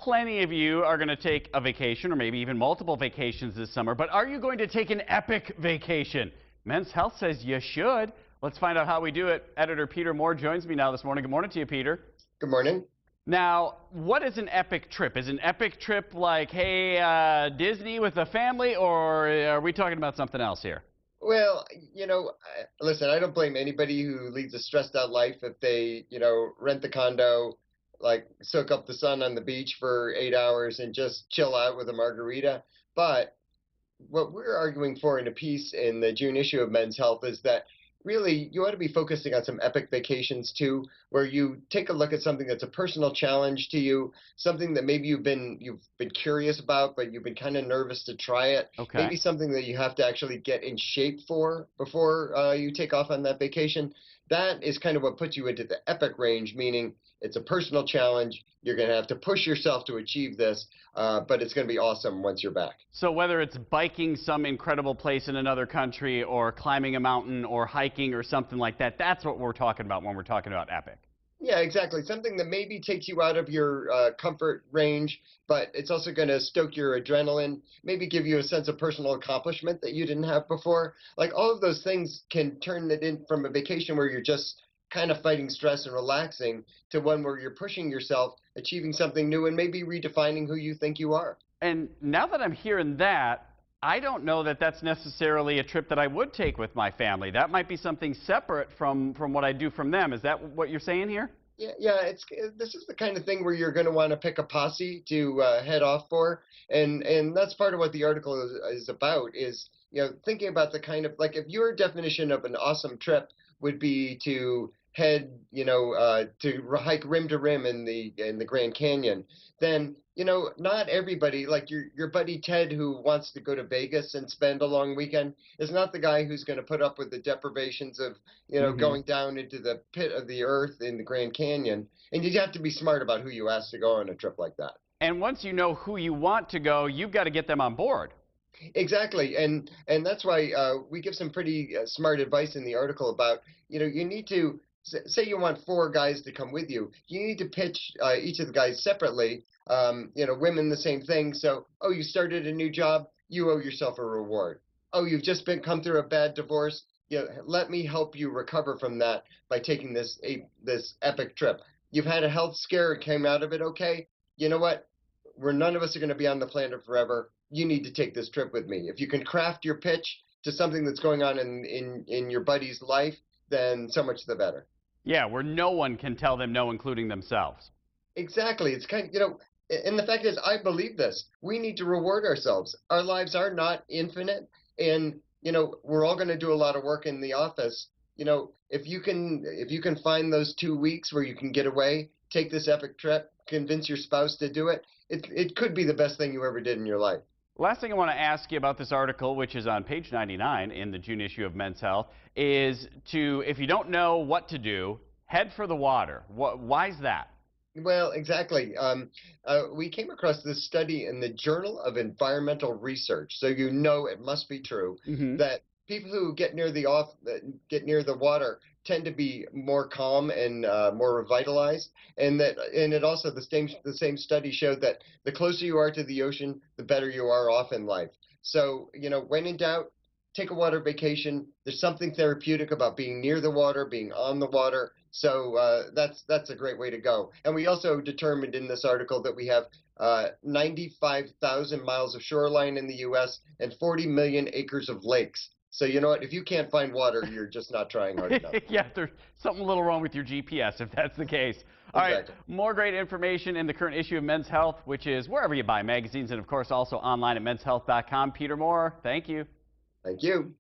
plenty of you are going to take a vacation or maybe even multiple vacations this summer, but are you going to take an epic vacation? Men's Health says you should. Let's find out how we do it. Editor Peter Moore joins me now this morning. Good morning to you, Peter. Good morning. Now, what is an epic trip? Is an epic trip like, hey, Disney with a family, or are we talking about something else here? Well, listen, I don't blame anybody who leads a stressed out life if they, rent the condo, like soak up the sun on the beach for 8 hours and just chill out with a margarita. But what we're arguing for in a piece in the June issue of Men's Health is that really you ought to be focusing on some epic vacations too, where you take a look at something that's a personal challenge to you, something that maybe you've been curious about, but you've been kind of nervous to try it. Okay. Maybe something that you have to actually get in shape for before you take off on that vacation. That is kind of what puts you into the epic range, meaning it's a personal challenge. You're going to have to push yourself to achieve this, but it's going to be awesome once you're back. So whether it's biking some incredible place in another country or climbing a mountain or hiking or something like that, that's what we're talking about when we're talking about epic. Yeah, exactly. Something that maybe takes you out of your comfort range, but it's also going to stoke your adrenaline, maybe give you a sense of personal accomplishment that you didn't have before. Like all of those things can turn it in from a vacation where you're just kind of fighting stress and relaxing to one where you're pushing yourself, achieving something new, and maybe redefining who you think you are. And now that I'm hearing that, I don't know that that's necessarily a trip that I would take with my family. That might be something separate from what I do from them. Is that what you're saying here? Yeah. This is the kind of thing where you're going to want to pick a posse to head off for, and that's part of what the article is about. Is thinking about the kind of, like, if your definition of an awesome trip would be to head to hike rim to rim in the Grand Canyon, then not everybody, like your buddy Ted who wants to go to Vegas and spend a long weekend, is not the guy who's going to put up with the deprivations of going down into the pit of the earth in the Grand Canyon. And you have to be smart about who you ask to go on a trip like that. And once you know who you want to go, you've got to get them on board. Exactly, and that's why we give some pretty smart advice in the article about you need to say you want 4 guys to come with you. You need to pitch each of the guys separately. Women the same thing. So, oh, you started a new job, you owe yourself a reward. Oh, you've just come through a bad divorce. Let me help you recover from that by taking this epic trip. You've had a health scare and came out of it okay. You know what? None of us are going to be on the planet forever. You need to take this trip with me. If you can craft your pitch to something that's going on in your buddy's life, then so much the better. Yeah, where no one can tell them no, including themselves. Exactly. It's kind of, and the fact is, I believe this. We need to reward ourselves. Our lives are not infinite, and we're all going to do a lot of work in the office. If you can find those 2 weeks where you can get away, take this epic trip, convince your spouse to do it, it could be the best thing you ever did in your life. Last thing I want to ask you about this article, which is on page 99 in the June issue of Men's Health, is if you don't know what to do, head for the water. Why is that? Well, exactly. We came across this study in the Journal of Environmental Research, so it must be true that people who get near the water tend to be more calm and more revitalized, and it also the same study showed that the closer you are to the ocean, the better you are off in life. So when in doubt, take a water vacation. There's something therapeutic about being near the water, being on the water. So that's a great way to go. And we also determined in this article that we have 95,000 miles of shoreline in the U.S. and 40 million acres of lakes. So you know what? If you can't find water, you're just not trying hard enough. Yeah, there's something a little wrong with your GPS if that's the case. All right, more great information in the current issue of Men's Health, which is wherever you buy magazines and, of course, also online at menshealth.com. Peter Moore, thank you. Thank you.